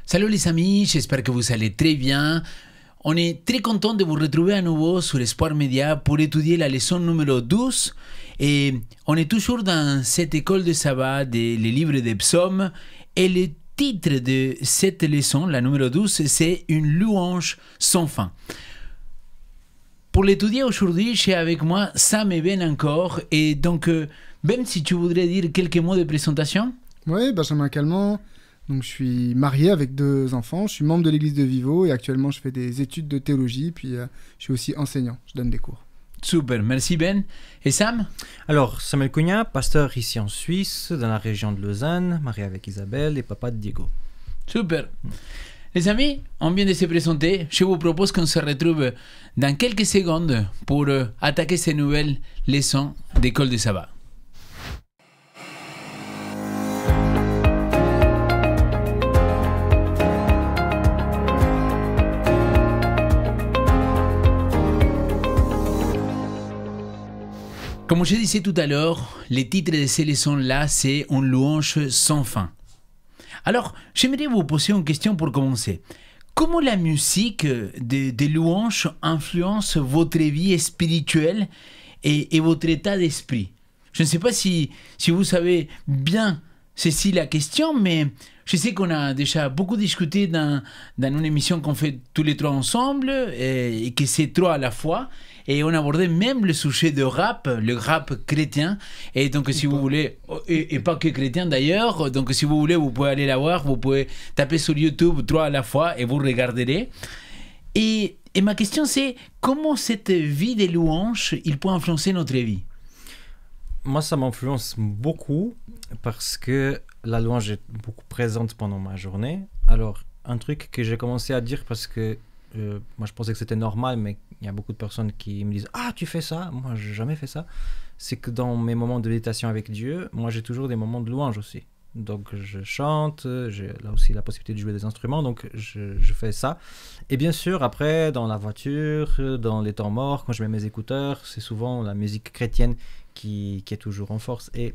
Salut les amis, j'espère que vous allez très bien. On est très content de vous retrouver à nouveau sur Espoir Média pour étudier la leçon numéro 12. Et on est toujours dans cette école de sabbat des livres des psaumes. Et le titre de cette leçon, la numéro 12, c'est Une louange sans fin. Pour l'étudier aujourd'hui, j'ai avec moi Sam et Ben encore. Et donc, Ben, si tu voudrais dire quelques mots de présentation. Oui, Benjamin Calment. Donc, je suis marié avec 2 enfants, je suis membre de l'église de Vivo et actuellement je fais des études de théologie, puis je suis aussi enseignant, je donne des cours. Super, merci Ben. Et Sam? Alors, Samuel Cunha, pasteur ici en Suisse, dans la région de Lausanne, marié avec Isabelle et papa de Diego. Super. Les amis, on vient de se présenter. Je vous propose qu'on se retrouve dans quelques secondes pour attaquer ces nouvelles leçons d'école de sabbat. Comme je disais tout à l'heure, le titre de ces leçons-là, c'est Une louange sans fin. Alors, j'aimerais vous poser une question pour commencer. Comment la musique des louanges influence votre vie spirituelle et votre état d'esprit? Je ne sais pas si vous savez bien ceci la question, mais je sais qu'on a déjà beaucoup discuté dans une émission qu'on fait tous les 3 ensemble, et que c'est 3 à la fois. Et on abordait même le sujet de rap, le rap chrétien. Et donc, si vous voulez, et pas que chrétien d'ailleurs, donc si vous voulez, vous pouvez aller la voir, vous pouvez taper sur YouTube 3 à la fois et vous regarderez. Et ma question c'est, comment cette vie des louanges, il peut influencer notre vie? Moi, ça m'influence beaucoup parce que la louange est beaucoup présente pendant ma journée. Alors, un truc que j'ai commencé à dire parce que moi je pensais que c'était normal, mais il y a beaucoup de personnes qui me disent « Ah, tu fais ça ?» Moi, j'ai jamais fait ça. C'est que dans mes moments de méditation avec Dieu, moi j'ai toujours des moments de louange aussi. Donc je chante, j'ai là aussi la possibilité de jouer des instruments, donc je fais ça. Et bien sûr, après, dans la voiture, dans les temps morts, quand je mets mes écouteurs, c'est souvent la musique chrétienne qui est toujours en force. Et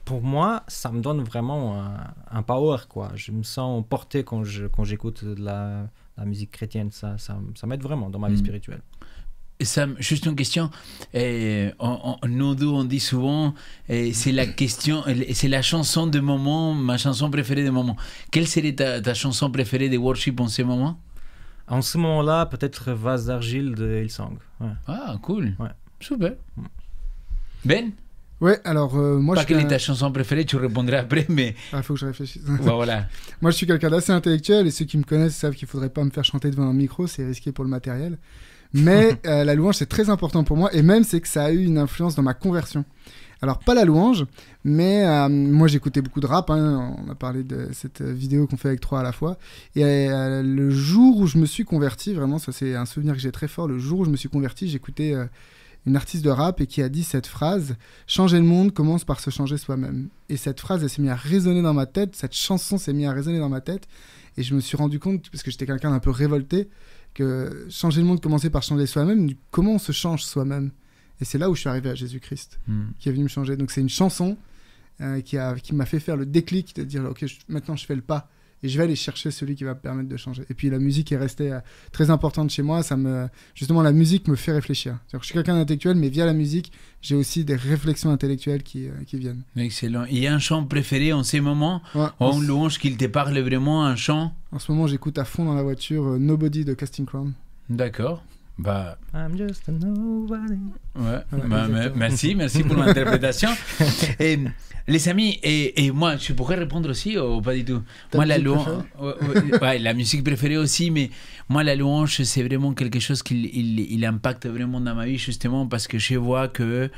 pour moi, ça me donne vraiment un power, quoi. Je me sens porté quand j'écoute de la musique chrétienne. Ça m'aide vraiment dans ma vie spirituelle. Et Sam, juste une question. Nous deux, on dit souvent, c'est la question, c'est la chanson de moment, ma chanson préférée de moment. Quelle serait ta chanson préférée de worship en ce moment? En ce moment-là, peut-être Vase d'argile de Hillsong. Ouais. Ah, cool. Ouais. Super. Ben? Ouais, alors moi pas quelle est ta chanson préférée, tu répondrais après, mais... Ah, faut que je réfléchisse. Voilà. Moi, je suis quelqu'un d'assez intellectuel et ceux qui me connaissent savent qu'il faudrait pas me faire chanter devant un micro, c'est risqué pour le matériel. Mais la louange, c'est très important pour moi et même c'est que ça a eu une influence dans ma conversion. Alors, pas la louange, mais moi, j'écoutais beaucoup de rap. Hein, on a parlé de cette vidéo qu'on fait avec 3 à la fois. Et le jour où je me suis converti, vraiment, ça c'est un souvenir que j'ai très fort. Le jour où je me suis converti, j'écoutais une artiste de rap et qui a dit cette phrase « Changer le monde commence par se changer soi-même ». Et cette phrase, elle s'est mise à résonner dans ma tête. Cette chanson s'est mise à résonner dans ma tête. Et je me suis rendu compte, parce que j'étais quelqu'un d'un peu révolté, que changer le monde commençait par changer soi-même. Comment on se change soi-même? Et c'est là où je suis arrivé à Jésus-Christ, qui est venu me changer. Donc c'est une chanson qui m'a fait faire le déclic de dire « Ok, maintenant je fais le pas. » Et je vais aller chercher celui qui va me permettre de changer. Et puis la musique est restée très importante chez moi. Justement, la musique me fait réfléchir. C'est-à-dire que je suis quelqu'un d'intellectuel, mais via la musique, j'ai aussi des réflexions intellectuelles qui viennent. Excellent. Il y a un chant préféré en ces moments? Ouais, ou une louange qui te parle vraiment, un chant? En ce moment, j'écoute à fond dans la voiture Nobody de Casting Crown. D'accord. Bah... I'm just a nobody. Ouais, merci pour l'interprétation. Et les amis, et moi, je pourrais répondre aussi ou pas du tout? Moi, la louange, ouais, la musique préférée aussi, mais moi, la louange, c'est vraiment quelque chose qui il impacte vraiment dans ma vie, justement, parce que je vois que,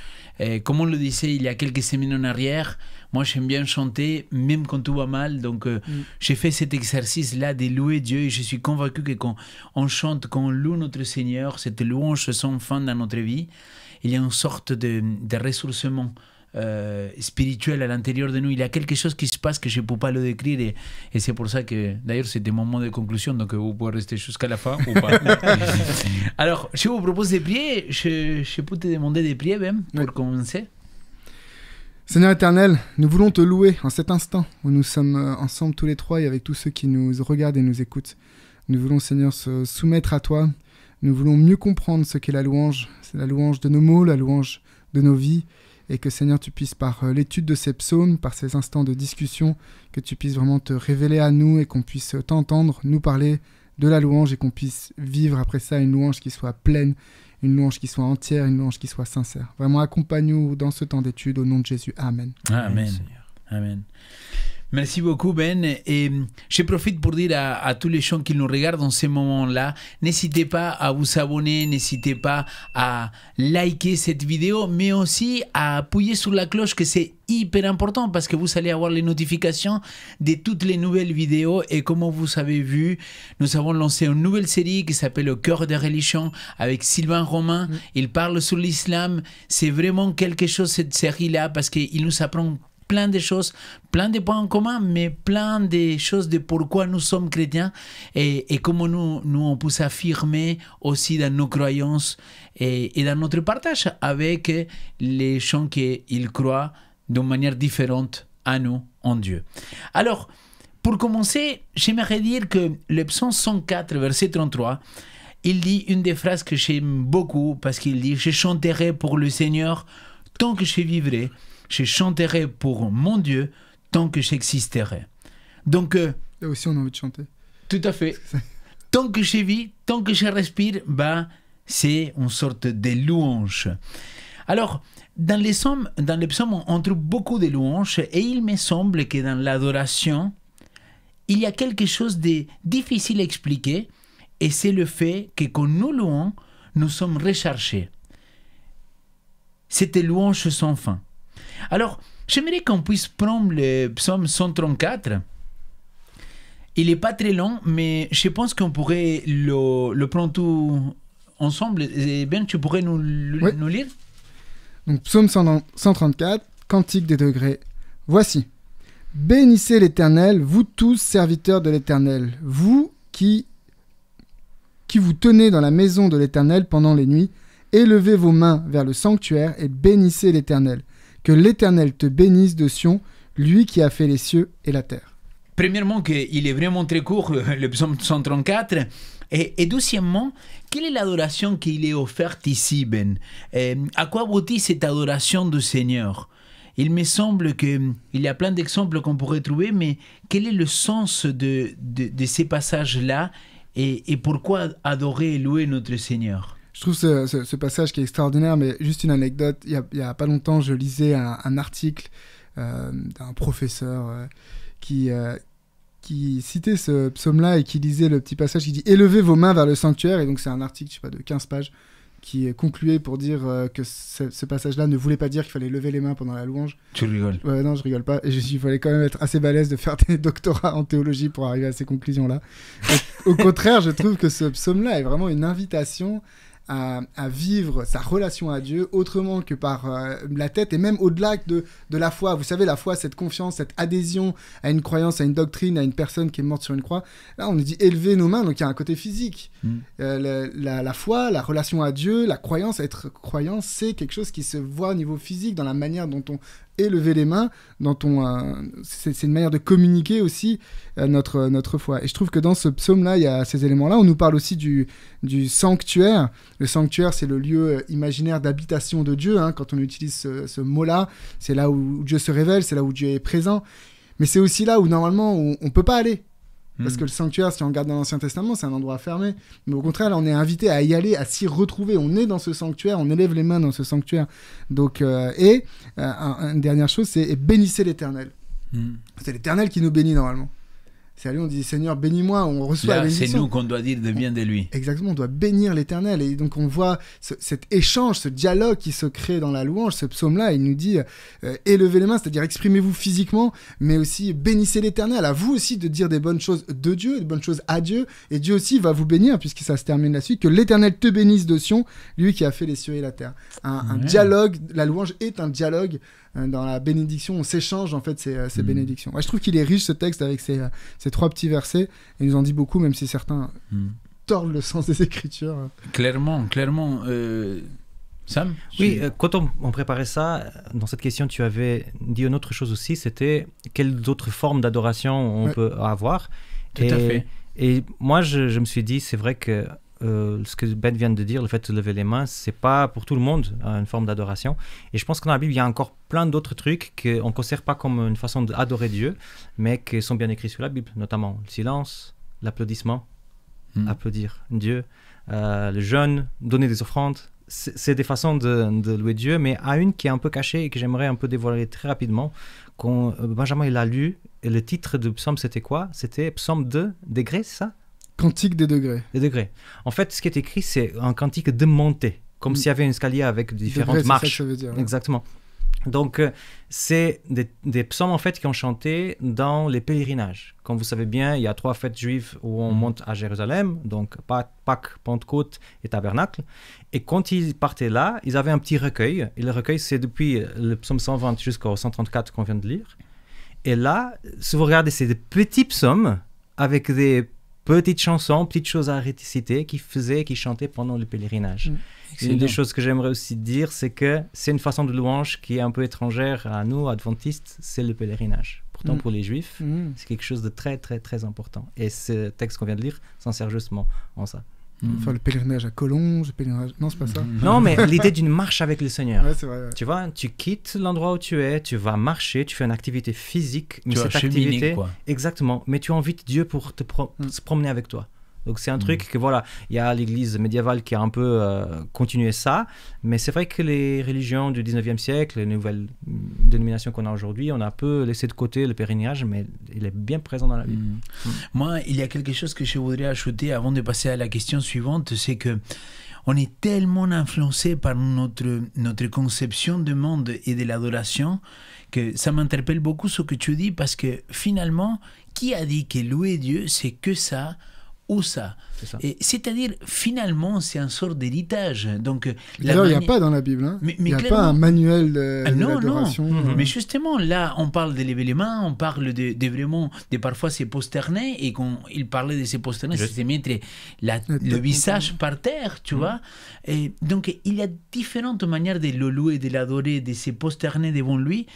comme on le disait il y a quelques semaines en arrière, moi, j'aime bien chanter, même quand tout va mal. Donc, j'ai fait cet exercice-là de louer Dieu et je suis convaincu que quand on chante, quand on loue notre Seigneur, cette louange sans fin dans notre vie, il y a une sorte de ressourcement spirituel à l'intérieur de nous. Il y a quelque chose qui se passe que je ne peux pas le décrire et c'est pour ça que, d'ailleurs, c'est des moments de conclusion, donc vous pouvez rester jusqu'à la fin ou pas. Alors, je vous propose de prier. Je peux te demander de prier même pour commencer? Seigneur éternel, nous voulons te louer en cet instant où nous sommes ensemble tous les trois et avec tous ceux qui nous regardent et nous écoutent. Nous voulons, Seigneur, se soumettre à toi. Nous voulons mieux comprendre ce qu'est la louange. C'est la louange de nos mots, la louange de nos vies. Et que, Seigneur, tu puisses, par l'étude de ces psaumes, par ces instants de discussion, que tu puisses vraiment te révéler à nous et qu'on puisse t'entendre, nous parler de la louange et qu'on puisse vivre après ça une louange qui soit pleine, une louange qui soit entière, une louange qui soit sincère. Vraiment, accompagne-nous dans ce temps d'étude au nom de Jésus. Amen. Amen. Amen. Merci beaucoup, Ben. Et je profite pour dire à tous les gens qui nous regardent en ce moment-là, n'hésitez pas à vous abonner, n'hésitez pas à liker cette vidéo, mais aussi à appuyer sur la cloche, que c'est hyper important parce que vous allez avoir les notifications de toutes les nouvelles vidéos. Et comme vous avez vu, nous avons lancé une nouvelle série qui s'appelle Le cœur des religions avec Sylvain Romain. Il parle sur l'islam. C'est vraiment quelque chose, cette série-là, parce qu'il nous apprend plein de choses, plein de points en commun, mais plein de choses de pourquoi nous sommes chrétiens et comment nous on peut s'affirmer aussi dans nos croyances et dans notre partage avec les gens qui ils croient d'une manière différente à nous en Dieu. Alors, pour commencer, j'aimerais dire que le psaume 104, verset 33, il dit une des phrases que j'aime beaucoup parce qu'il dit « Je chanterai pour le Seigneur tant que je vivrai. Je chanterai pour mon Dieu tant que j'existerai. » Donc, là aussi, on a envie de chanter. Tout à fait. Tant que je vis, tant que je respire, c'est une sorte de louange. Alors, dans les psaumes, on trouve beaucoup de louanges et il me semble que dans l'adoration, il y a quelque chose de difficile à expliquer et c'est le fait que quand nous louons, nous sommes rechargés. Cette louange sans fin. Alors, j'aimerais qu'on puisse prendre le psaume 134. Il n'est pas très long, mais je pense qu'on pourrait le prendre tout ensemble. Et bien, tu pourrais nous lire? Donc, psaume 134, cantique des degrés. Voici. Bénissez l'Éternel, vous tous serviteurs de l'Éternel, vous qui vous tenez dans la maison de l'Éternel pendant les nuits, élevez vos mains vers le sanctuaire et bénissez l'Éternel. Que l'Éternel te bénisse de Sion, lui qui a fait les cieux et la terre. Premièrement, il est vraiment très court, le psaume 134. Et deuxièmement, quelle est l'adoration qu'il est offerte ici, Ben? À quoi aboutit cette adoration du Seigneur? Il me semble qu'il y a plein d'exemples qu'on pourrait trouver, mais quel est le sens de ces passages-là et pourquoi adorer et louer notre Seigneur? Je trouve ce passage qui est extraordinaire, mais juste une anecdote. Il y a pas longtemps, je lisais un article d'un professeur qui citait ce psaume-là et qui lisait le petit passage qui dit « Élevez vos mains vers le sanctuaire ». Et donc c'est un article, je sais pas, de 15 pages qui concluait pour dire que ce passage-là ne voulait pas dire qu'il fallait lever les mains pendant la louange. Tu rigoles? Ouais, non, je rigole pas. Et il fallait quand même être assez balèze de faire des doctorats en théologie pour arriver à ces conclusions-là. Au contraire, je trouve que ce psaume-là est vraiment une invitation à vivre sa relation à Dieu autrement que par la tête et même au-delà de la foi. Vous savez, la foi, cette confiance, cette adhésion à une croyance, à une doctrine, à une personne qui est morte sur une croix. Là, on nous dit élever nos mains, donc il y a un côté physique. La foi, la relation à Dieu, la croyance, être croyant, c'est quelque chose qui se voit au niveau physique, dans la manière dont on élever les mains, c'est une manière de communiquer aussi notre foi. Et je trouve que dans ce psaume-là, il y a ces éléments-là. On nous parle aussi du sanctuaire. Le sanctuaire, c'est le lieu imaginaire d'habitation de Dieu. Quand on utilise ce mot-là, c'est là où Dieu se révèle, c'est là où Dieu est présent. Mais c'est aussi là où, normalement, on ne peut pas aller. Parce que le sanctuaire, si on regarde dans l'Ancien Testament, c'est un endroit fermé. Mais au contraire, là, on est invité à y aller, à s'y retrouver. On est dans ce sanctuaire, on élève les mains dans ce sanctuaire. Donc, une dernière chose, c'est bénissez l'Éternel. C'est l'Éternel qui nous bénit normalement. C'est à lui, on dit Seigneur, bénis-moi, on reçoit la bénédiction. C'est nous qu'on doit dire de bien de lui. Exactement, on doit bénir l'Éternel. Et donc on voit cet échange, ce dialogue qui se crée dans la louange. Ce psaume-là, il nous dit élevez les mains, c'est-à-dire exprimez-vous physiquement, mais aussi bénissez l'Éternel. À vous aussi de dire des bonnes choses de Dieu, des bonnes choses à Dieu. Et Dieu aussi va vous bénir, puisque ça se termine là-dessus. Que l'Éternel te bénisse de Sion, lui qui a fait les cieux et la terre. Un dialogue, la louange est un dialogue. Dans la bénédiction, on s'échange en fait ces bénédictions. Ouais, je trouve qu'il est riche ce texte avec ces 3 petits versets. Il nous en dit beaucoup, même si certains tordent le sens des Écritures. Clairement. Sam? Oui, quand on préparait ça, dans cette question, tu avais dit une autre chose aussi, c'était quelles autres formes d'adoration on peut avoir. Tout à fait. Et moi, je me suis dit, c'est vrai que ce que Ben vient de dire, le fait de lever les mains, c'est pas pour tout le monde une forme d'adoration. Et je pense que dans la Bible, il y a encore plein d'autres trucs qu'on ne considère pas comme une façon d'adorer Dieu, mais qui sont bien écrits sur la Bible, notamment le silence, l'applaudissement, applaudir Dieu, le jeûne, donner des offrandes. C'est des façons de louer Dieu, mais à une qui est un peu cachée et que j'aimerais un peu dévoiler très rapidement. Quand Benjamin il a lu, et le titre du psaume c'était quoi? C'était psaume de degrés, c'est ça? Cantique des degrés. Les degrés. En fait, ce qui est écrit, c'est un cantique de montée, comme s'il y avait un escalier avec différentes Degrés, marches. c'est ça que ça veut dire, ouais. Exactement. Donc, c'est des psaumes en fait qui ont chanté dans les pèlerinages. Comme vous savez bien, il y a 3 fêtes juives où on monte à Jérusalem, donc Pâques, Pentecôte et Tabernacle. Et quand ils partaient là, ils avaient un petit recueil. Et le recueil, c'est depuis le psaume 120 jusqu'au 134 qu'on vient de lire. Et là, si vous regardez, c'est des petits psaumes avec des petites chansons, petites choses à réciter qui chantaient pendant le pèlerinage. Une des choses que j'aimerais aussi dire, c'est que c'est une façon de louange qui est un peu étrangère à nous, adventistes, c'est le pèlerinage. Pourtant, pour les juifs, c'est quelque chose de très, très, très important. Et ce texte qu'on vient de lire s'en sert justement en ça. Enfin, le pèlerinage à Collonges, le pèlerinage... Non, c'est pas ça. Non, mais l'idée d'une marche avec le Seigneur. Ouais, c'est vrai. Ouais. Tu vois, tu quittes l'endroit où tu es, tu vas marcher, tu fais une activité physique, mais Tu cette vas cheminer, activité, quoi. exactement, mais tu invites Dieu pour se promener avec toi. Donc c'est un truc que voilà, il y a l'église médiévale qui a un peu continué ça, mais c'est vrai que les religions du 19e siècle, les nouvelles dénominations qu'on a aujourd'hui, on a un peu laissé de côté le pèlerinage, mais il est bien présent dans la Bible. Moi, il y a quelque chose que je voudrais ajouter avant de passer à la question suivante, c'est que on est tellement influencé par notre conception du monde et de l'adoration que ça m'interpelle beaucoup ce que tu dis, parce que finalement, qui a dit que louer Dieu, c'est que ça ou ça? C'est-à-dire, finalement, c'est un sort d'héritage. Donc, d'ailleurs, il n'y a pas dans la Bible. Hein. Il n'y a pas un manuel de l'adoration. Mais justement, là, on parle de lever les mains, on parle de vraiment, de parfois se prosterner, et quand il parlait de se prosterner, c'est de mettre le visage par terre, tu vois. Et donc, il y a différentes manières de le louer, de l'adorer, de se prosterner devant lui.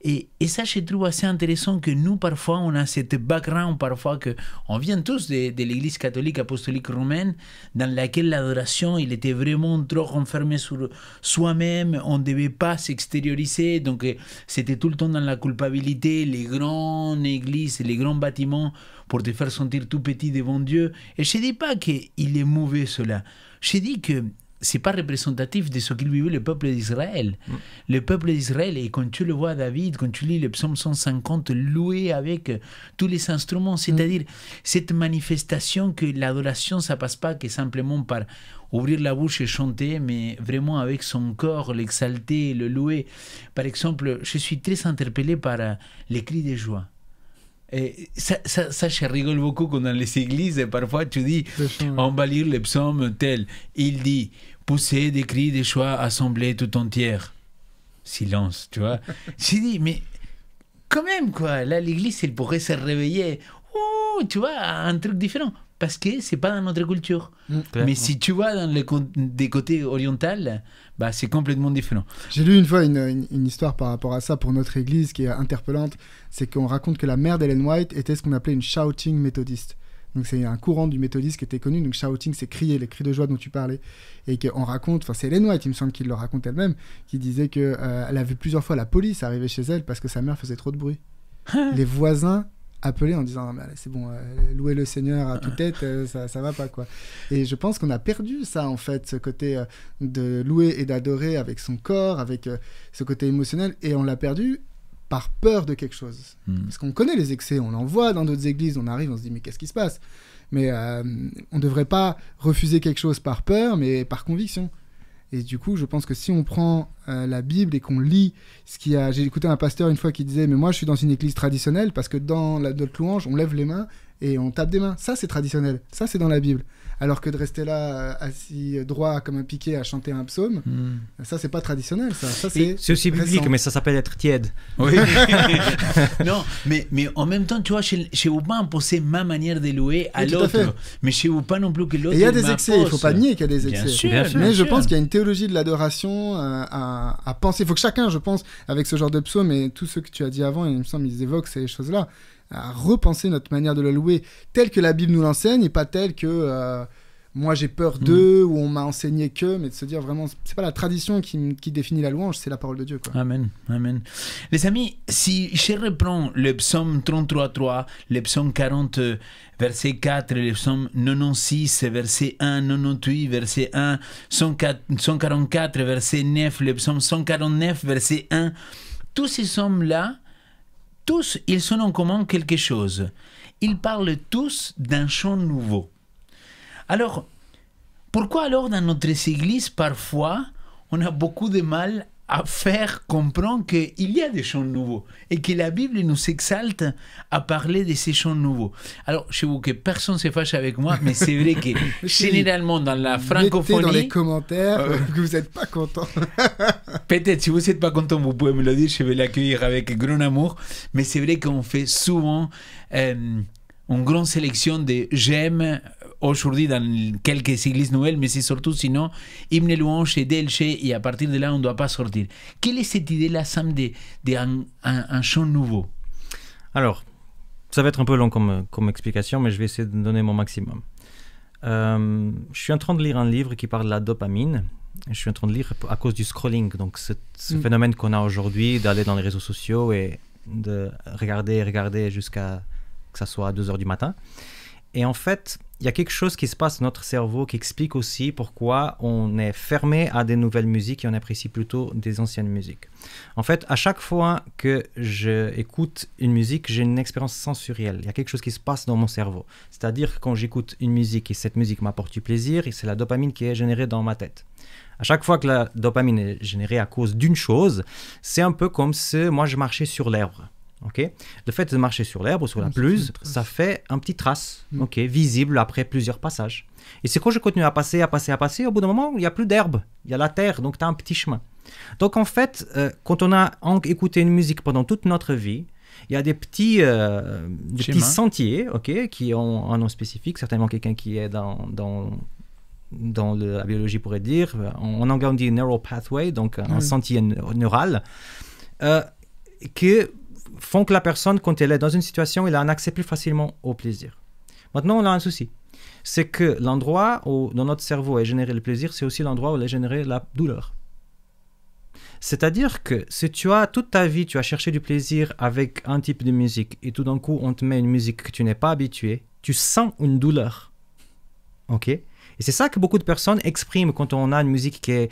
Et ça, je trouve assez intéressant que nous, parfois, on a cette background, parfois, on vient tous de l'Église catholique apostolique romaine, dans laquelle l'adoration, il était vraiment trop renfermé sur soi-même, on ne devait pas s'extérioriser, donc c'était tout le temps dans la culpabilité, les grandes églises, les grands bâtiments, pour te faire sentir tout petit devant Dieu. Et je ne dis pas qu'il est mauvais, cela. Je dis que c'est pas représentatif de ce qu'il vivait le peuple d'Israël. Le peuple d'Israël, et quand tu le vois, David, quand tu lis le psaume 150, loué avec tous les instruments, c'est-à-dire cette manifestation que l'adoration, ça passe pas que simplement par ouvrir la bouche et chanter, mais vraiment avec son corps, l'exalter, le louer. Par exemple, je suis très interpellé par les cris de joie. Et ça, je rigole beaucoup quand dans les églises, parfois tu dis, on va lire le psaume tel, il dit, poussez des cris de joie assemblés tout entière. Silence, tu vois. J'ai dit, mais quand même, quoi, là, l'église, elle pourrait se réveiller, tu vois, un truc différent. Parce que c'est pas dans notre culture. Mais si tu vas dans des côtés orientaux, bah, c'est complètement différent. J'ai lu une fois une histoire par rapport à ça pour notre église qui est interpellante. C'est qu'on raconte que la mère d'Ellen White était ce qu'on appelait une shouting méthodiste. Donc c'est un courant du méthodisme qui était connu. Donc shouting, c'est crier, les cris de joie dont tu parlais. Et qu'on raconte, enfin c'est Ellen White, il me semble qu'il le raconte elle-même, qui disait qu'elle a vu plusieurs fois la police arriver chez elle parce que sa mère faisait trop de bruit. Les voisins appelé en disant mais allez, c'est bon, louer le Seigneur à toute tête, ça va pas, quoi. Et je pense qu'on a perdu ça, en fait, ce côté de louer et d'adorer avec son corps, avec ce côté émotionnel, et on l'a perdu par peur de quelque chose. Parce qu'on connaît les excès, on en voit dans d'autres églises, on arrive, on se dit mais qu'est-ce qui se passe? Mais on devrait pas refuser quelque chose par peur, mais par conviction. Et du coup, je pense que si on prend la Bible et qu'on lit ce qu'il y a... J'ai écouté un pasteur une fois qui disait « Mais moi, je suis dans une église traditionnelle parce que dans notre louange, on lève les mains et on tape des mains. Ça, c'est traditionnel. Ça, c'est dans la Bible. Alors que de rester là, assis droit comme un piquet à chanter un psaume, ça, c'est pas traditionnel. Ça c'est aussi biblique, récent. mais ça s'appelle être tiède. Oui. Non, mais en même temps, tu vois, je ne veux pas imposer ma manière de louer à Oui, tout à fait. l'autre. Mais je ne veux pas non plus que l'autre. Et il y a des excès, il ne faut m'impose. pas nier qu'il y a des Bien excès. sûr, Bien sûr. Mais je sûr. pense qu'il y a une théologie de l'adoration à penser. Il faut que chacun, je pense, avec ce genre de psaume et tous ceux que tu as dit avant, il me semble ils évoquent ces choses-là, à repenser notre manière de le louer telle que la Bible nous l'enseigne et pas telle que moi j'ai peur d'eux ou on m'a enseigné que, mais de se dire vraiment, c'est pas la tradition qui définit la louange, c'est la parole de Dieu, quoi. Amen, amen. Les amis, si je reprends le psaume 33.3, le psaume 40, verset 4, le psaume 96, verset 1, 98, verset 1, 144, verset 9, le psaume 149, verset 1, tous ces psaumes-là, tous, ils ont en commun quelque chose. Ils parlent tous d'un chant nouveau. Alors, pourquoi alors dans notre église, parfois, on a beaucoup de mal à faire comprendre qu'il y a des chants nouveaux et que la Bible nous exalte à parler de ces chants nouveaux? Alors, je veux que personne ne se fâche avec moi, mais c'est vrai que généralement dans la francophonie... Mettez dans les commentaires que vous n'êtes pas content. Peut-être, si vous n'êtes pas content, vous pouvez me le dire, je vais l'accueillir avec grand amour, mais c'est vrai qu'on fait souvent une grande sélection de j'aime aujourd'hui dans quelques églises nouvelles, mais c'est surtout sinon hymne louange et DLC, et à partir de là on ne doit pas sortir. Quelle est cette idée-là, Sam, d'un chant nouveau? Alors, ça va être un peu long comme explication, mais je vais essayer de donner mon maximum. Je suis en train de lire un livre qui parle de la dopamine. Je suis en train de lire à cause du scrolling, donc ce phénomène qu'on a aujourd'hui d'aller dans les réseaux sociaux et de regarder jusqu'à que ça soit à 2h du matin. Et en fait, il y a quelque chose qui se passe dans notre cerveau qui explique aussi pourquoi on est fermé à des nouvelles musiques et on apprécie plutôt des anciennes musiques. En fait, à chaque fois que j'écoute une musique, j'ai une expérience sensorielle. Il y a quelque chose qui se passe dans mon cerveau. C'est-à-dire que quand j'écoute une musique et cette musique m'apporte du plaisir, c'est la dopamine qui est générée dans ma tête. À chaque fois que la dopamine est générée à cause d'une chose, c'est un peu comme si moi je marchais sur l'herbe. Okay. Le fait de marcher sur l'herbe ou sur la pelouse, ça fait un petit trace visible après plusieurs passages. Et c'est quand je continue à passer, au bout d'un moment, il n'y a plus d'herbe, il y a la terre, donc tu as un petit chemin. Donc en fait, quand on a écouté une musique pendant toute notre vie, il y a des petits sentiers qui ont un nom spécifique, certainement quelqu'un qui est dans la biologie pourrait dire, en anglais on dit neural pathway, donc un sentier neural, qui font que la personne, quand elle est dans une situation, elle a un accès plus facilement au plaisir. Maintenant, on a un souci. C'est que l'endroit où, dans notre cerveau, est généré le plaisir, c'est aussi l'endroit où est générée la douleur. C'est-à-dire que si tu as toute ta vie, tu as cherché du plaisir avec un type de musique et tout d'un coup, on te met une musique que tu n'es pas habitué, tu sens une douleur. OK ? Et c'est ça que beaucoup de personnes expriment quand on a une musique qui est,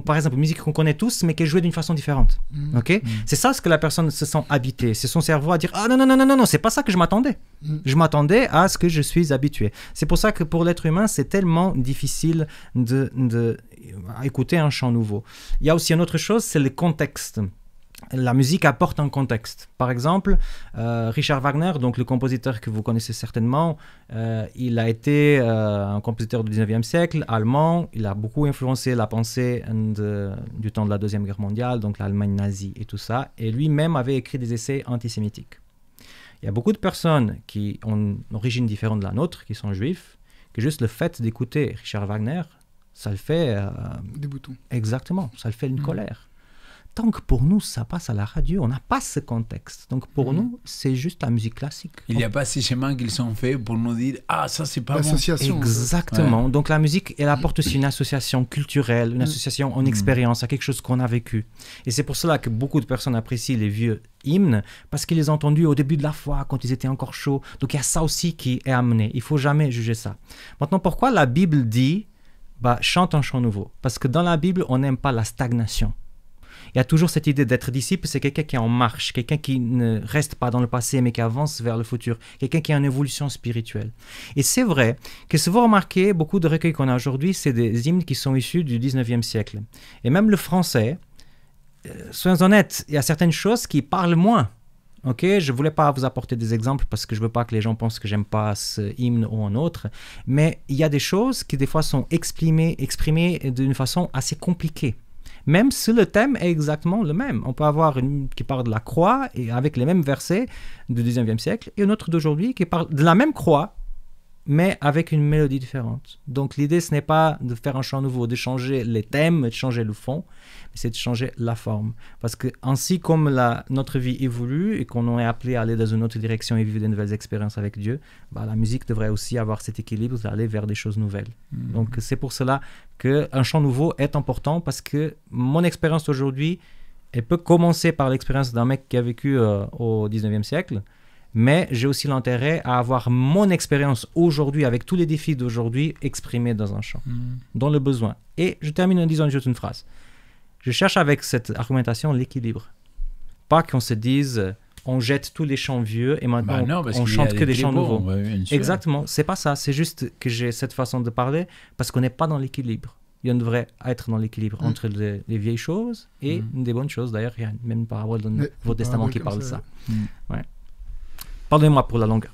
par exemple, une musique qu'on connaît tous, mais qui est jouée d'une façon différente. Okay? C'est ça ce que la personne se sent habitée. C'est son cerveau à dire « Ah non, c'est pas ça que je m'attendais. Je m'attendais à ce que je suis habitué. » C'est pour ça que pour l'être humain, c'est tellement difficile d'écouter un chant nouveau. Il y a aussi une autre chose, c'est le contexte. La musique apporte un contexte. Par exemple, Richard Wagner, donc le compositeur que vous connaissez certainement, il a été un compositeur du 19e siècle, allemand. Il a beaucoup influencé la pensée du temps de la Deuxième Guerre mondiale, donc l'Allemagne nazie et tout ça. Et lui-même avait écrit des essais antisémitiques. Il y a beaucoup de personnes qui ont une origine différente de la nôtre, qui sont juifs, que juste le fait d'écouter Richard Wagner, ça le fait... des boutons. Exactement, ça le fait une colère. Tant que pour nous, ça passe à la radio, on n'a pas ce contexte. Donc pour nous, c'est juste la musique classique. Il n'y a pas ces chemins qu'ils ont faits pour nous dire « Ah, ça, c'est pas bon ». L'association. Exactement. Ouais. Donc la musique, elle apporte aussi une association culturelle, une association en expérience, à quelque chose qu'on a vécu. Et c'est pour cela que beaucoup de personnes apprécient les vieux hymnes, parce qu'ils les ont entendus au début de la foi, quand ils étaient encore chauds. Donc il y a ça aussi qui est amené. Il ne faut jamais juger ça. Maintenant, pourquoi la Bible dit chante un chant nouveau? Parce que dans la Bible, on n'aime pas la stagnation. Il y a toujours cette idée d'être disciple, c'est quelqu'un qui est en marche, quelqu'un qui ne reste pas dans le passé, mais qui avance vers le futur, quelqu'un qui a une évolution spirituelle. Et c'est vrai que si vous remarquez, beaucoup de recueils qu'on a aujourd'hui, c'est des hymnes qui sont issus du 19e siècle. Et même le français, soyons honnêtes, il y a certaines choses qui parlent moins. Ok, je voulais pas vous apporter des exemples parce que je veux pas que les gens pensent que j'aime pas ce hymne ou un autre, mais il y a des choses qui des fois sont exprimées d'une façon assez compliquée. Même si le thème est exactement le même. On peut avoir une qui parle de la croix et avec les mêmes versets du 19e siècle et une autre d'aujourd'hui qui parle de la même croix mais avec une mélodie différente. Donc l'idée, ce n'est pas de faire un chant nouveau, de changer les thèmes, de changer le fond, mais c'est de changer la forme. Parce que ainsi comme notre vie évolue et qu'on est appelé à aller dans une autre direction et vivre de nouvelles expériences avec Dieu, la musique devrait aussi avoir cet équilibre d'aller vers des choses nouvelles. Donc c'est pour cela qu'un chant nouveau est important, parce que mon expérience aujourd'hui, elle peut commencer par l'expérience d'un mec qui a vécu au 19e siècle, mais j'ai aussi l'intérêt à avoir mon expérience aujourd'hui, avec tous les défis d'aujourd'hui, exprimés dans un chant, dans le besoin. Et je termine en disant juste une phrase. Je cherche avec cette argumentation l'équilibre. Pas qu'on se dise, on jette tous les chants vieux et maintenant on chante que des chants nouveaux. Exactement, c'est pas ça. C'est juste que j'ai cette façon de parler parce qu'on n'est pas dans l'équilibre. Il devrait être dans l'équilibre entre les vieilles choses et des bonnes choses. D'ailleurs, il y a même une parabole dans le Nouveau Testament qui parle de ça. Ouais. Pardonnez-moi pour la longueur.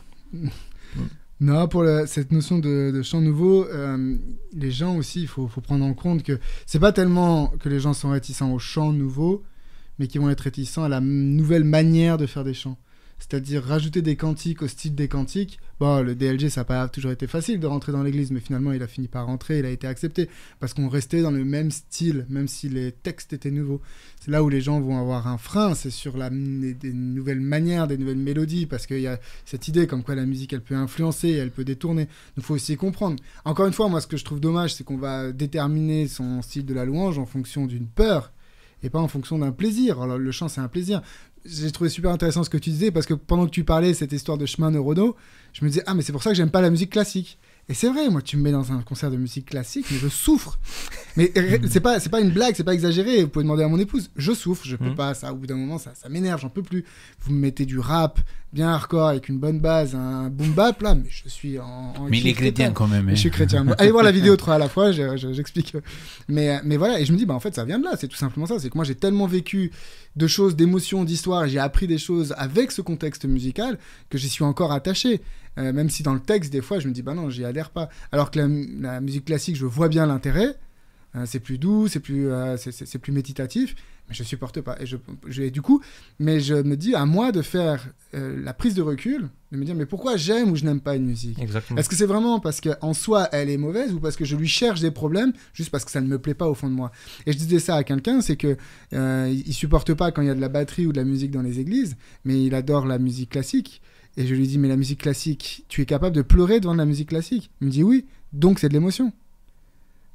Non, pour cette notion de chant nouveau, les gens aussi, il faut prendre en compte que c'est pas tellement que les gens sont réticents au chant nouveau, mais qu'ils vont être réticents à la nouvelle manière de faire des chants. C'est-à-dire rajouter des cantiques au style des cantiques. Bon, le DLG, ça n'a pas toujours été facile de rentrer dans l'église, mais finalement, il a fini par rentrer, il a été accepté, parce qu'on restait dans le même style, même si les textes étaient nouveaux. C'est là où les gens vont avoir un frein, c'est sur des nouvelles manières, des nouvelles mélodies, parce qu'il y a cette idée comme quoi la musique, elle peut influencer, elle peut détourner. Donc, il faut aussi comprendre. Encore une fois, moi, ce que je trouve dommage, c'est qu'on va déterminer son style de la louange en fonction d'une peur, et pas en fonction d'un plaisir. Alors, le chant, c'est un plaisir. J'ai trouvé super intéressant ce que tu disais, parce que pendant que tu parlais cette histoire de chemin neuronaux, je me disais, mais c'est pour ça que j'aime pas la musique classique. Et c'est vrai, moi, tu me mets dans un concert de musique classique, mais je souffre. Mais c'est pas une blague, c'est pas exagéré. Vous pouvez demander à mon épouse, je souffre, je peux pas, ça, au bout d'un moment, ça m'énerve, j'en peux plus. Vous me mettez du rap bien hardcore avec une bonne base, un boom bap, là, mais je suis en mais il est chrétien quand même. Je suis chrétien. Allez voir la vidéo 3 à la fois, j'explique. Mais voilà, et je me dis, en fait, ça vient de là, c'est tout simplement ça. C'est que moi, j'ai tellement vécu de choses, d'émotions, d'histoires, j'ai appris des choses avec ce contexte musical que j'y suis encore attaché. Même si dans le texte, des fois, je me dis, non, j'y adhère pas. Alors que la musique classique, je vois bien l'intérêt. C'est plus doux, c'est plus méditatif, mais je supporte pas. Et du coup, mais je me dis, à moi de faire la prise de recul, de me dire, mais pourquoi j'aime ou je n'aime pas une musique ? Exactement. Est-ce que c'est vraiment parce qu'en soi, elle est mauvaise, ou parce que je lui cherche des problèmes, juste parce que ça ne me plaît pas au fond de moi ? Et je disais ça à quelqu'un, c'est que il supporte pas quand il y a de la batterie ou de la musique dans les églises, mais il adore la musique classique. Et je lui dis, mais la musique classique, tu es capable de pleurer devant de la musique classique ? Il me dit oui, donc c'est de l'émotion.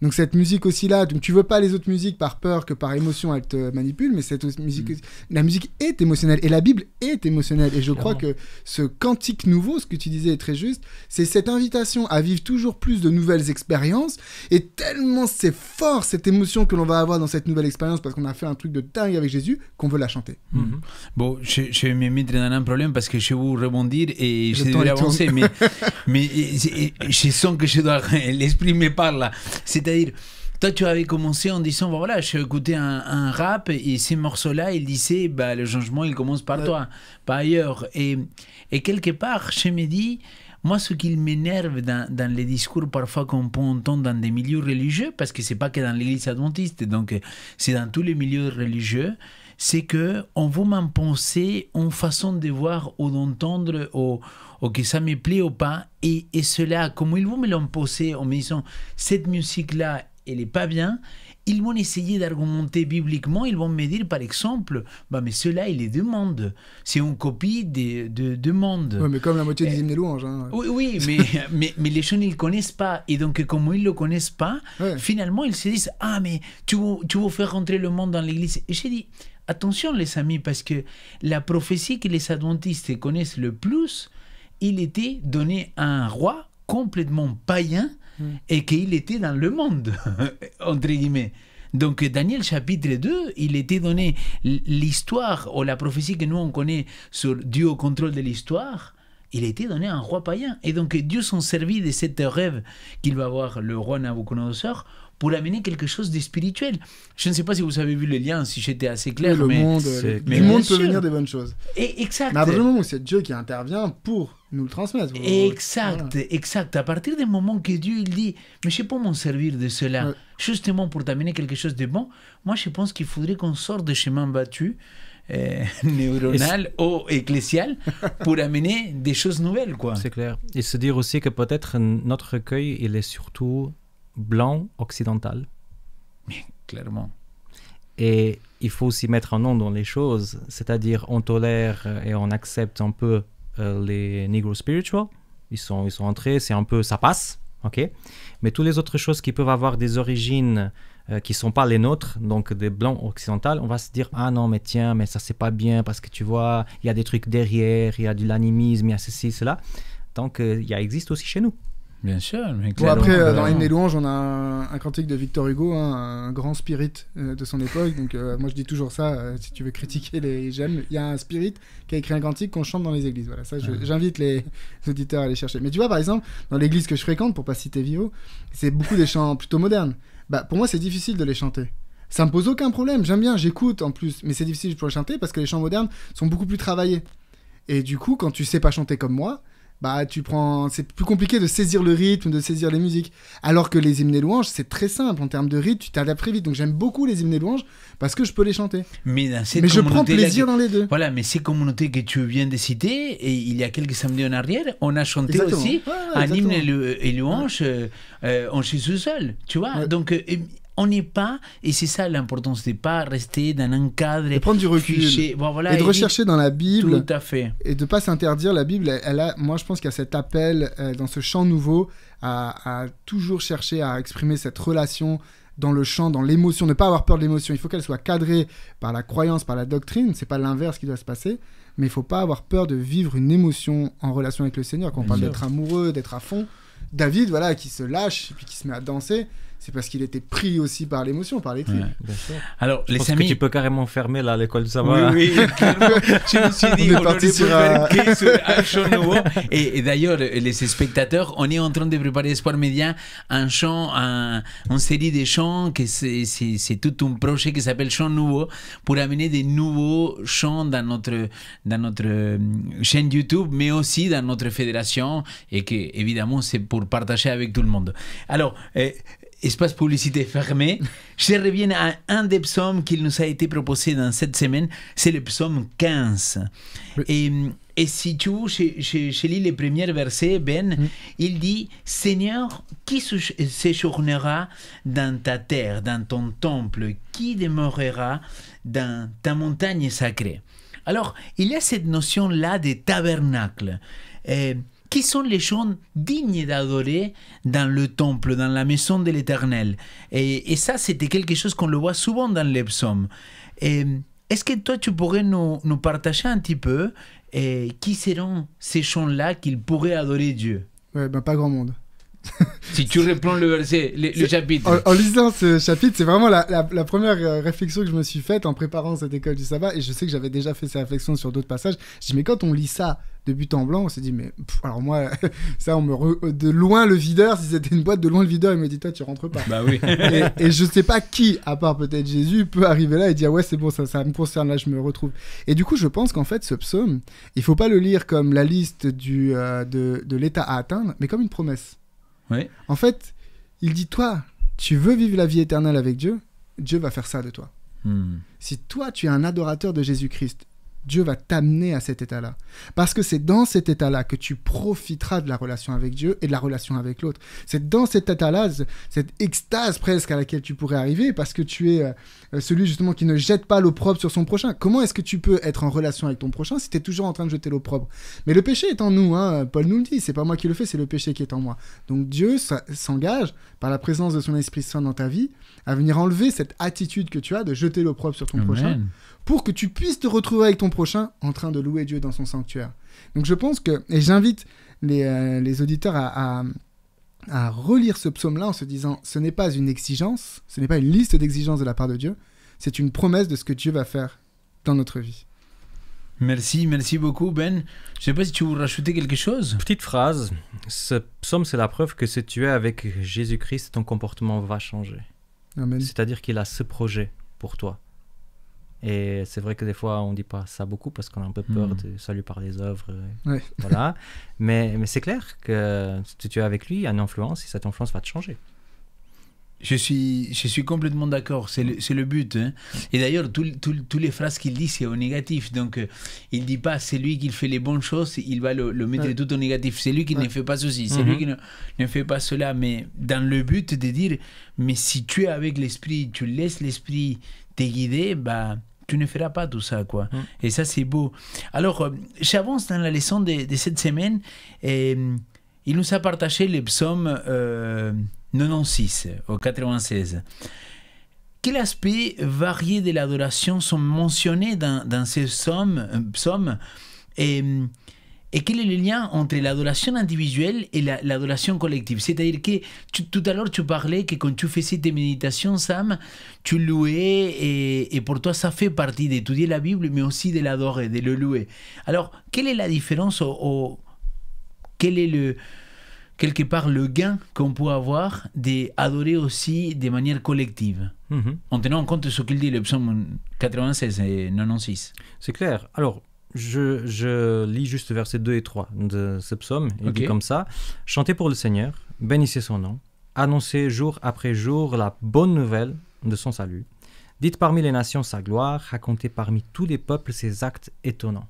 Donc cette musique aussi là, donc tu veux pas les autres musiques par peur que par émotion elles te manipulent, mais cette musique, la musique est émotionnelle et la Bible est émotionnelle. Et je crois que ce cantique nouveau, ce que tu disais est très juste, c'est cette invitation à vivre toujours plus de nouvelles expériences. Et tellement c'est fort cette émotion que l'on va avoir dans cette nouvelle expérience parce qu'on a fait un truc de dingue avec Jésus qu'on veut la chanter. Bon, je vais me mettre dans un problème parce que je vais vous rebondir et je devrais avancer, mais je sens que je dois l'esprit me parle. C'est-à-dire, toi, tu avais commencé en disant, voilà, j'ai écouté un rap et ces morceaux-là, il disait, le changement, il commence par toi, pas ailleurs. Et quelque part, je me dis, moi, ce qui m'énerve dans les discours parfois qu'on peut entendre dans des milieux religieux, parce que c'est pas que dans l'église adventiste, donc c'est dans tous les milieux religieux, c'est qu'on veut m'imposer une façon de voir ou d'entendre ou que ça me plaît ou pas, et cela, comme ils vont me l'imposer en me disant cette musique-là, elle n'est pas bien, ils vont essayer d'argumenter bibliquement, ils vont me dire par exemple, mais cela, il est de monde, c'est une copie de monde. Oui, mais comme la moitié des hymnes et louanges. Hein. Oui, mais les gens, ils ne le connaissent pas, et donc comme ils ne le connaissent pas, finalement, ils se disent, mais tu veux faire rentrer le monde dans l'église. Et j'ai dit, attention les amis, parce que la prophétie que les adventistes connaissent le plus, il était donné à un roi complètement païen et qu'il était dans le monde, entre guillemets. Donc, Daniel chapitre 2, il était donné l'histoire ou la prophétie que nous on connaît sur Dieu au contrôle de l'histoire. il a été donné à un roi païen. Et donc Dieu s'en servit de cet rêve qu'il va avoir le roi Nabucodonosor pour amener quelque chose de spirituel. Je ne sais pas si vous avez vu le lien, si j'étais assez clair. Oui, mais du monde peut venir des bonnes choses. Et, exact. Mais à partir du moment où c'est Dieu qui intervient pour nous le transmettre. Exact, voilà. exact. À partir du moment que Dieu il dit, mais je peux m'en servir de cela, Ouais. justement pour t'amener quelque chose de bon, moi je pense qu'il faudrait qu'on sorte des chemins battus, neuronal ou ecclésial, pour amener des choses nouvelles, quoi. C'est clair. Et se dire aussi que peut-être notre recueil, il est surtout blanc occidental. Clairement. Et il faut aussi mettre un nom dans les choses, c'est-à-dire on tolère et on accepte un peu les Negro spiritual. Ils sont entrés, c'est un peu, ça passe, ok. Mais toutes les autres choses qui peuvent avoir des origines qui sont pas les nôtres, donc des blancs occidentaux, on va se dire ah non mais tiens mais ça c'est pas bien parce que tu vois il y a des trucs derrière, il y a de l'animisme, il y a ceci cela. Donc il existe aussi chez nous. Bien sûr. Mais Bon, clairement, après, dans clairement. Hymne et louanges, on a un cantique de Victor Hugo, hein, un grand spirit de son époque. Donc, moi, je dis toujours ça. Si tu veux critiquer les gemmes, il y a un spirit qui a écrit un cantique qu'on chante dans les églises. Voilà, ça, j'invite les auditeurs à aller chercher. Mais tu vois, par exemple, dans l'église que je fréquente, pour pas citer Vivo, c'est beaucoup des chants plutôt modernes. Bah, pour moi, c'est difficile de les chanter. Ça me pose aucun problème. J'aime bien, j'écoute en plus. Mais c'est difficile pour les chanter parce que les chants modernes sont beaucoup plus travaillés. Et du coup, quand tu sais pas chanter comme moi, bah c'est plus compliqué de saisir le rythme, de saisir les musiques. Alors que les hymnes et louanges, c'est très simple en termes de rythme, tu t'adaptes très vite. Donc j'aime beaucoup les hymnes et louanges parce que je peux les chanter. Mais je prends plaisir dans les deux. Voilà, mais ces communautés que tu viens de citer, et il y a quelques samedis en arrière, on a chanté Exactement. aussi Ouais, un hymne exactement. et louange en chez tout seul, tu vois. Ouais. Donc on n'est pas, et c'est ça l'importance, de ne pas rester dans un cadre De prendre du recul. fiché, voilà, Et de rechercher dans la Bible. Tout à fait. Et de pas s'interdire. La Bible, elle a, moi je pense qu'il y a cet appel dans ce chant nouveau à toujours chercher à exprimer cette relation dans le chant, dans l'émotion, ne pas avoir peur de l'émotion. Il faut qu'elle soit cadrée par la croyance, par la doctrine. C'est pas l'inverse qui doit se passer, mais il faut pas avoir peur de vivre une émotion en relation avec le Seigneur. Quand on Bien parle sûr. d'être amoureux, d'être à fond, David, voilà, qui se lâche et puis qui se met à danser, c'est parce qu'il était pris aussi par l'émotion, par les tripes. Ouais. Bien sûr. Alors, Je les pense que amis. tu peux carrément fermer là l'école de Savoie. Oui, oui, clairement. Je me suis dit, On est on parti aurait pu sur faire un- que sur un chant nouveau. Et d'ailleurs, les spectateurs, on est en train de préparer Espoir Média un chant, une série de chants, que c'est tout un projet qui s'appelle Chant Nouveau, pour amener des nouveaux chants dans notre chaîne YouTube, mais aussi dans notre fédération, et que, évidemment, c'est pour partager avec tout le monde. Alors, espace publicité fermé. Je reviens à un des psaumes qui nous a été proposé dans cette semaine, c'est le psaume 15. Oui. Et si tu veux, je lis les premiers versets, Ben, il dit « Seigneur, qui séjournera dans ta terre, dans ton temple? Qui demeurera dans ta montagne sacrée ?» Alors, il y a cette notion-là de tabernacle. Qui sont les gens dignes d'adorer dans le temple, dans la maison de l'Éternel. Et ça, c'était quelque chose qu'on le voit souvent dans les psaumes. Est-ce que toi, tu pourrais nous partager un petit peu qui seront ces gens-là qu'ils pourraient adorer Dieu? Ouais, ben pas grand monde. Si tu reprends le verset, le chapitre. En lisant ce chapitre, c'est vraiment la première réflexion que je me suis faite en préparant cette école du sabbat. Et je sais que j'avais déjà fait ces réflexions sur d'autres passages. Je dis, mais quand on lit ça de but en blanc, on s'est dit, mais alors moi, ça, de loin le videur, si c'était une boîte, de loin le videur, il me dit, toi, tu rentres pas. Bah oui. et je sais pas qui, à part peut-être Jésus, peut arriver là et dire, ouais, c'est bon, ça me concerne, là, je me retrouve. Et du coup, je pense qu'en fait, ce psaume, il faut pas le lire comme la liste de l'état à atteindre, mais comme une promesse. Oui. En fait, il dit, toi, tu veux vivre la vie éternelle avec Dieu, Dieu va faire ça de toi. Si toi, tu es un adorateur de Jésus-Christ, Dieu va t'amener à cet état-là. Parce que c'est dans cet état-là que tu profiteras de la relation avec Dieu et de la relation avec l'autre. C'est dans cet état-là, cette extase presque à laquelle tu pourrais arriver, parce que tu es celui justement qui ne jette pas l'opprobre sur son prochain. Comment est-ce que tu peux être en relation avec ton prochain si tu es toujours en train de jeter l'opprobre? Mais le péché est en nous, hein. Paul nous le dit, c'est pas moi qui le fais, c'est le péché qui est en moi. Donc Dieu s'engage, par la présence de son Esprit Saint dans ta vie, à venir enlever cette attitude que tu as de jeter l'opprobre sur ton prochain, pour que tu puisses te retrouver avec ton prochain en train de louer Dieu dans son sanctuaire. Donc je pense que, et j'invite les auditeurs à relire ce psaume-là en se disant, ce n'est pas une exigence, ce n'est pas une liste d'exigences de la part de Dieu, c'est une promesse de ce que Dieu va faire dans notre vie. Merci beaucoup Ben. Je ne sais pas si tu veux rajouter quelque chose. Petite phrase, ce psaume c'est la preuve que si tu es avec Jésus-Christ, ton comportement va changer. Amen. C'est-à-dire qu'il a ce projet pour toi. Et c'est vrai que des fois on ne dit pas ça beaucoup parce qu'on a un peu peur de salut par les œuvres. Ouais. Voilà. mais c'est clair que si tu es avec lui, il y a une influence et cette influence va te changer. Je suis complètement d'accord, c'est le but. Hein. Et d'ailleurs, toutes les phrases qu'il dit, c'est au négatif. Donc, il ne dit pas c'est lui qui fait les bonnes choses, il va le mettre tout au négatif. C'est lui qui ne fait pas ceci, c'est lui qui ne fait pas cela. Mais dans le but de dire, mais si tu es avec l'esprit, tu laisses l'esprit te guider, bah, tu ne feras pas tout ça, quoi. Et ça, c'est beau. Alors, j'avance dans la leçon de cette semaine. Et, il nous a partagé le psaume 96 au 96. Quels aspects variés de l'adoration sont mentionnés dans ces psaumes et quel est le lien entre l'adoration individuelle et l'adoration collective? C'est-à-dire que tout à l'heure tu parlais que quand tu faisais tes méditations, Sam, tu louais et pour toi ça fait partie d'étudier la Bible mais aussi de l'adorer, de le louer. Alors, quelle est la différence quel est quelque part le gain qu'on peut avoir d'adorer aussi de manière collective, en tenant en compte ce qu'il dit le psaume 96 et 96. C'est clair. Alors, je lis juste versets 2 et 3 de ce psaume. Il dit comme ça: chantez pour le Seigneur, bénissez son nom, annoncez jour après jour la bonne nouvelle de son salut. Dites parmi les nations sa gloire, racontez parmi tous les peuples ses actes étonnants.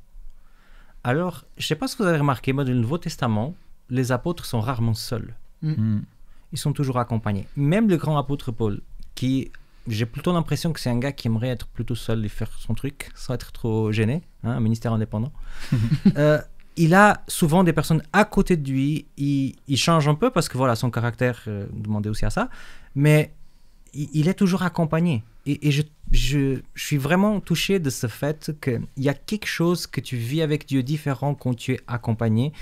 Alors, je ne sais pas ce que vous avez remarqué, mais dans le Nouveau Testament, les apôtres sont rarement seuls. Ils sont toujours accompagnés. Même le grand apôtre Paul, qui, j'ai plutôt l'impression que c'est un gars qui aimerait être plutôt seul et faire son truc, sans être trop gêné, hein, un ministère indépendant. Il a souvent des personnes à côté de lui. Il change un peu parce que voilà, son caractère demandait aussi à ça. Mais il est toujours accompagné. Et je suis vraiment touché de ce fait qu'il y a quelque chose que tu vis avec Dieu différent quand tu es accompagné.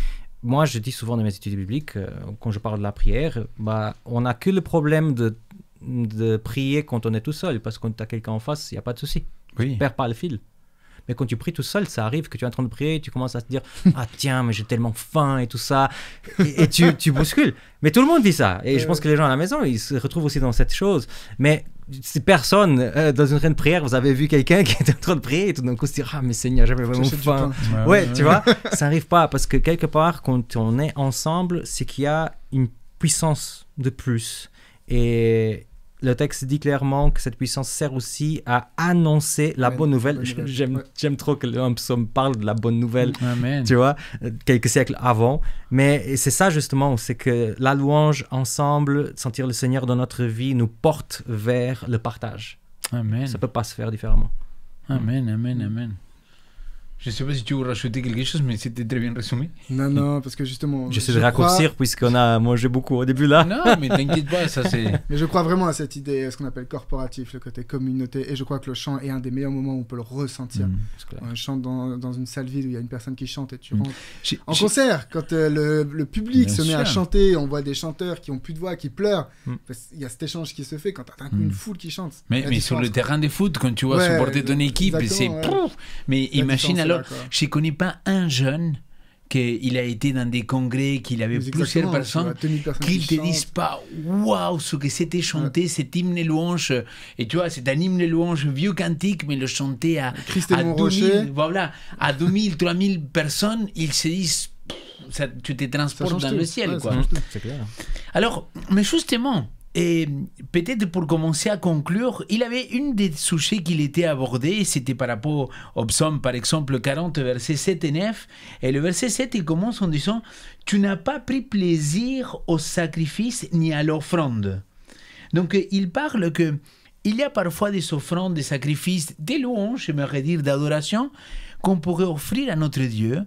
Moi, je dis souvent dans mes études bibliques, quand je parle de la prière, bah, on n'a que le problème de prier quand on est tout seul, parce que quand tu as quelqu'un en face, il n'y a pas de souci. Tu ne perds pas le fil. Mais quand tu pries tout seul, ça arrive que tu es en train de prier et tu commences à te dire « Ah tiens, mais j'ai tellement faim et tout ça ». Et tu bouscules. Mais tout le monde dit ça. Et je pense que les gens à la maison, ils se retrouvent aussi dans cette chose. Mais si personne, dans une reine de prière, vous avez vu quelqu'un qui était en train de prier et tout d'un coup se dire « Ah mais Seigneur, j'avais vraiment faim ». Ouais, tu vois, ça n'arrive pas. Parce que quelque part, quand on est ensemble, c'est qu'il y a une puissance de plus. Et le texte dit clairement que cette puissance sert aussi à annoncer la bonne nouvelle. J'aime trop que l'homme parle de la bonne nouvelle, tu vois, quelques siècles avant. Mais c'est ça justement, c'est que la louange ensemble, sentir le Seigneur dans notre vie, nous porte vers le partage. Amen. Ça ne peut pas se faire différemment. Amen, amen, amen. Je ne sais pas si tu veux rajouter quelque chose, mais c'était très bien résumé. Non, parce que justement... J'essaie de raccourcir puisqu'on a mangé beaucoup au début là. Non, mais t'inquiète pas, ça c'est... Mais je crois vraiment à cette idée, ce qu'on appelle corporatif, le côté communauté, et je crois que le chant est un des meilleurs moments où on peut le ressentir. On chante dans une salle vide où il y a une personne qui chante et tu rentres. En concert, quand le public se met à chanter, on voit des chanteurs qui n'ont plus de voix, qui pleurent. Il y a cet échange qui se fait quand tu as une foule qui chante. Mais sur le terrain de foot, quand tu vas supporter ton équipe, c'est... Mais imagine alors, je ne connais pas un jeune qu'il a été dans des congrès, qu'il avait plusieurs personnes qui ne te disent pas waouh, ce que c'était chanter cet hymne louange. Et tu vois, c'est un hymne louange vieux cantique, mais le chanter à 2000, voilà, à 2000, 3000 personnes, ils se disent ça, tu te transportes dans le ciel. Quoi. C'est clair. Alors, mais justement, et peut-être pour commencer à conclure, il avait une des sujets qu'il était abordé, c'était par rapport au psaume, par exemple, 40, versets 7 et 9. Et le verset 7, il commence en disant « Tu n'as pas pris plaisir au sacrifice ni à l'offrande ». Donc, il parle qu'il y a parfois des offrandes, des sacrifices, des louanges, j'aimerais dire, d'adoration, qu'on pourrait offrir à notre Dieu,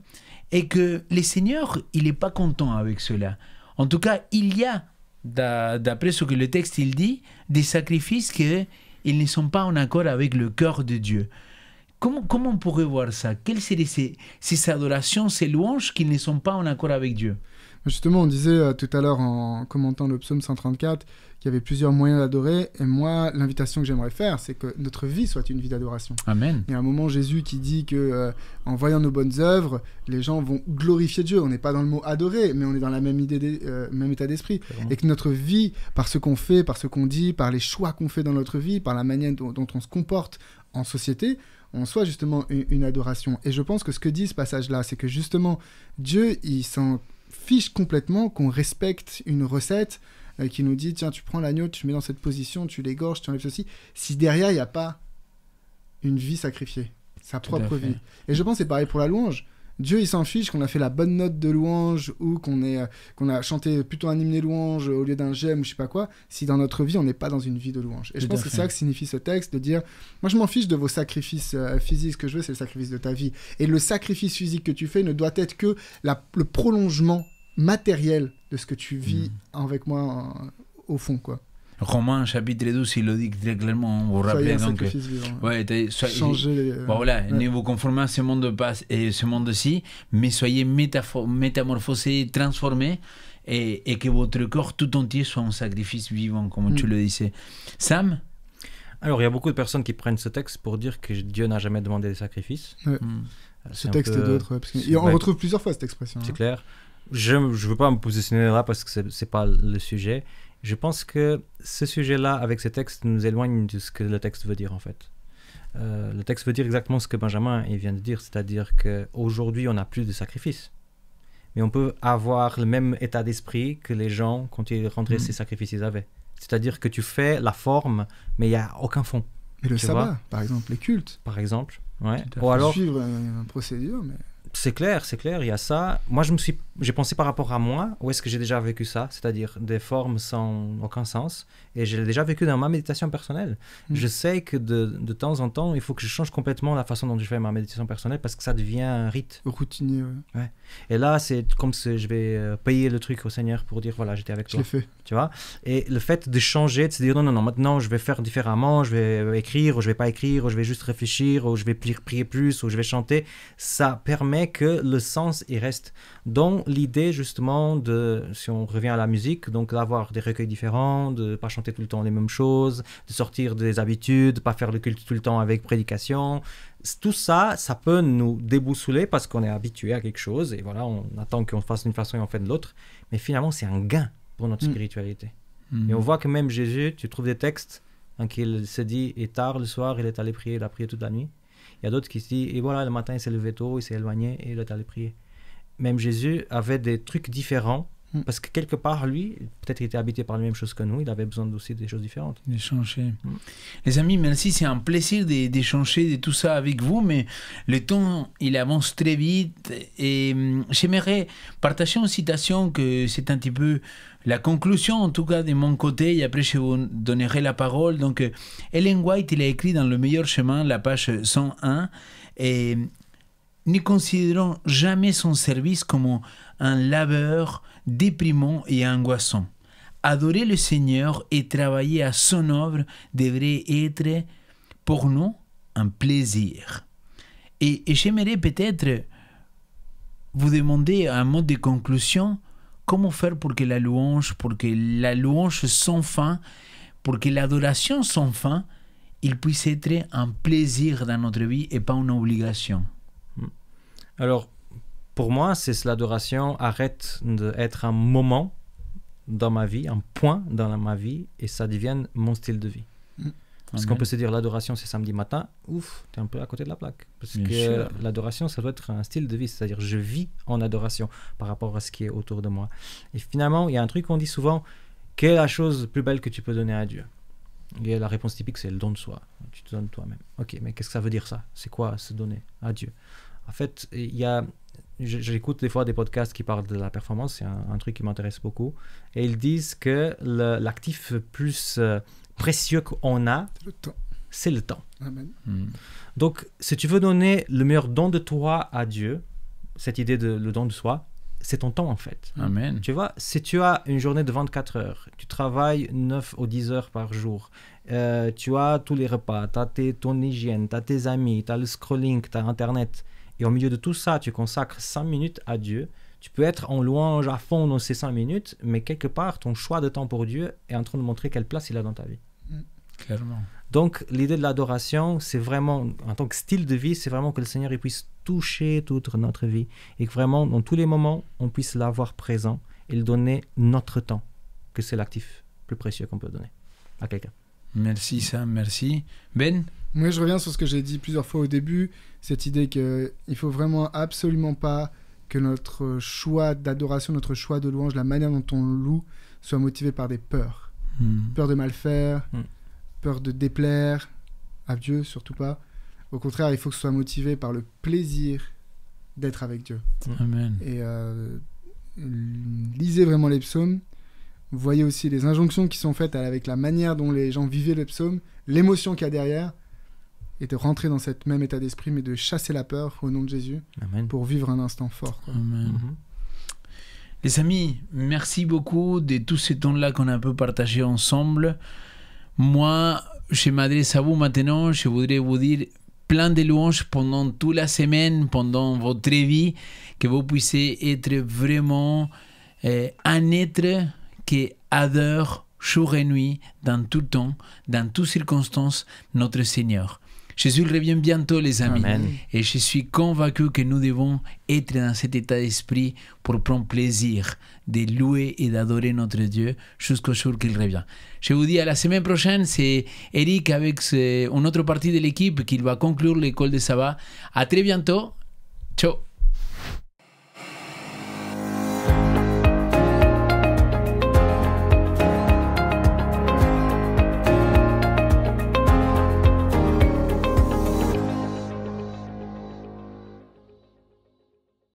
et que le Seigneur, il n'est pas content avec cela. En tout cas, il y a d'après ce que le texte il dit, des sacrifices qui ne sont pas en accord avec le cœur de Dieu. Comment on pourrait voir ça? Quelles seraient ces adorations, ces louanges qui ne sont pas en accord avec Dieu? Justement, on disait tout à l'heure en commentant le psaume 134 qu'il y avait plusieurs moyens d'adorer. Et moi, l'invitation que j'aimerais faire, c'est que notre vie soit une vie d'adoration. Amen. Il y a un moment Jésus qui dit que en voyant nos bonnes œuvres, les gens vont glorifier Dieu. On n'est pas dans le mot adorer, mais on est dans la même idée, même état d'esprit. Et que notre vie, par ce qu'on fait, par ce qu'on dit, par les choix qu'on fait dans notre vie, par la manière dont on se comporte en société, on soit justement une adoration. Et je pense que ce que dit ce passage-là, c'est que justement, Dieu, il s'en fiche complètement qu'on respecte une recette qui nous dit, tiens, tu prends l'agneau, tu le mets dans cette position, tu l'égorges, tu enlèves ceci. Si derrière, il n'y a pas une vie sacrifiée, sa propre vie. Et je pense que c'est pareil pour la louange. Dieu, il s'en fiche qu'on a fait la bonne note de louange ou qu'on a chanté plutôt un hymne louange au lieu d'un j'aime ou je sais pas quoi, si dans notre vie, on n'est pas dans une vie de louange. Et je pense que c'est ça que signifie ce texte, de dire, moi je m'en fiche de vos sacrifices physiques, ce que je veux, c'est le sacrifice de ta vie. Et le sacrifice physique que tu fais ne doit être que le prolongement matériel de ce que tu vis avec moi au fond, quoi. Romains chapitre 12, il le dit très clairement. Vous vous rappelez donc changer voilà, ne vous conformez à ce monde et ce monde-ci, mais soyez métamorphosés, transformés, et que votre corps tout entier soit un sacrifice vivant, comme tu le disais. Sam? Alors, il y a beaucoup de personnes qui prennent ce texte pour dire que Dieu n'a jamais demandé des sacrifices. Ouais. Ce texte et d'autres. On retrouve plusieurs fois cette expression. C'est clair. Je ne veux pas me positionner là parce que ce n'est pas le sujet. Je pense que ce sujet-là, avec ces textes, nous éloigne de ce que le texte veut dire, en fait. Le texte veut dire exactement ce que Benjamin vient de dire, c'est-à-dire qu'aujourd'hui, on n'a plus de sacrifices. Mais on peut avoir le même état d'esprit que les gens, quand ils rendraient ces sacrifices, ils avaient. C'est-à-dire que tu fais la forme, mais il n'y a aucun fond. Et le sabbat, par exemple, les cultes. Par exemple, ouais. Ou alors suivre une procédure, mais... C'est clair, il y a ça. Moi, j'ai pensé par rapport à moi, où est-ce que j'ai déjà vécu ça, c'est-à-dire des formes sans aucun sens, et je l'ai déjà vécu dans ma méditation personnelle. Je sais que de temps en temps, il faut que je change complètement la façon dont je fais ma méditation personnelle, parce que ça devient un rite. Routinier, ouais. Et là, c'est comme si je vais payer le truc au Seigneur pour dire, voilà, j'étais avec toi. Je l'ai fait. Tu vois? Et le fait de changer, de se dire, non, maintenant, je vais faire différemment, je vais écrire, ou je vais pas écrire, ou je vais juste réfléchir, ou je vais prier plus, ou je vais chanter, ça permet que le sens il reste dans l'idée justement de, si on revient à la musique, donc d'avoir des recueils différents, de pas chanter tout le temps les mêmes choses, de sortir des habitudes, pas faire le culte tout le temps avec prédication. Tout ça, ça peut nous déboussoler parce qu'on est habitué à quelque chose et voilà, on attend qu'on fasse d'une façon et on fait de l'autre. Mais finalement, c'est un gain pour notre spiritualité. Et on voit que même Jésus, tu trouves des textes en qui il se dit, et tard le soir, il est allé prier, il a prié toute la nuit. Il y a d'autres qui se disent, et voilà, le matin, il s'est levé tôt, il s'est éloigné et il est allé prier. Même Jésus avait des trucs différents, parce que quelque part, lui, peut-être qu'il était habité par la même chose que nous, il avait besoin aussi des choses différentes. D'échanger. Les amis, merci, c'est un plaisir d'échanger de tout ça avec vous, mais le temps, il avance très vite, et j'aimerais partager une citation que c'est un petit peu la conclusion, en tout cas, de mon côté, et après je vous donnerai la parole. Donc, Ellen White, il a écrit dans Le Meilleur Chemin, la page 101, et ne considérons jamais son service comme un labeur déprimant et angoissant. Adorer le Seigneur et travailler à son œuvre devrait être pour nous un plaisir. Et j'aimerais peut-être vous demander un mot de conclusion. Comment faire pour que la louange sans fin, pour que l'adoration sans fin, il puisse être un plaisir dans notre vie et pas une obligation? Alors, pour moi, c'est l'adoration arrête d'être un moment dans ma vie, un point dans ma vie, et ça devient mon style de vie. Parce qu'on peut se dire l'adoration c'est samedi matin, ouf, t'es un peu à côté de la plaque. Parce que l'adoration ça doit être un style de vie, c'est-à-dire je vis en adoration par rapport à ce qui est autour de moi. Et finalement, il y a un truc qu'on dit souvent, quelle est la chose plus belle que tu peux donner à Dieu? Et la réponse typique c'est le don de soi, tu te donnes toi-même. Ok, mais qu'est-ce que ça veut dire ça? C'est quoi se donner à Dieu? En fait, j'écoute des fois des podcasts qui parlent de la performance, c'est un truc qui m'intéresse beaucoup, et ils disent que l'actif plus précieux qu'on a, c'est le temps. Amen. Donc, si tu veux donner le meilleur don de toi à Dieu, cette idée de le don de soi, c'est ton temps en fait. Amen. Tu vois, si tu as une journée de 24 heures, tu travailles 9 ou 10 heures par jour, tu as tous les repas, tu as ton hygiène, tu as tes amis, tu as le scrolling, tu as Internet, et au milieu de tout ça, tu consacres 5 minutes à Dieu, Tu peux être en louange à fond dans ces 5 minutes, mais quelque part, ton choix de temps pour Dieu est en train de montrer quelle place il a dans ta vie. Clairement. Donc, l'idée de l'adoration, c'est vraiment, en tant que style de vie, c'est vraiment que le Seigneur il puisse toucher toute notre vie et que vraiment, dans tous les moments, on puisse l'avoir présent et lui donner notre temps, que c'est l'actif plus précieux qu'on peut donner à quelqu'un. Merci Sam, merci. Ben? Moi, je reviens sur ce que j'ai dit plusieurs fois au début, cette idée qu'il ne faut vraiment absolument pas que notre choix d'adoration, notre choix de louange, la manière dont on loue, soit motivé par des peurs. Peur de mal faire, peur de déplaire à Dieu, surtout pas. Au contraire, il faut que ce soit motivé par le plaisir d'être avec Dieu. Amen. Et lisez vraiment les psaumes. Vous voyez aussi les injonctions qui sont faites avec la manière dont les gens vivaient le psaume, l'émotion qu'il y a derrière, et de rentrer dans cet même état d'esprit, mais de chasser la peur au nom de Jésus. Amen. Pour vivre un instant fort, quoi. Amen. Les amis, merci beaucoup de tout ce temps-là qu'on a un peu partagé ensemble. Moi, je m'adresse à vous maintenant. Je voudrais vous dire plein de louanges pendant toute la semaine, pendant votre vie, que vous puissiez être vraiment un être qui adore jour et nuit, dans tout temps, dans toutes circonstances, notre Seigneur. Jésus revient bientôt, les amis. Amen. Et je suis convaincu que nous devons être dans cet état d'esprit pour prendre plaisir de louer et d'adorer notre Dieu jusqu'au jour qu'il revient. Je vous dis à la semaine prochaine, c'est Eric avec une autre partie de l'équipe qui va conclure l'école de sabbat. À très bientôt. Ciao.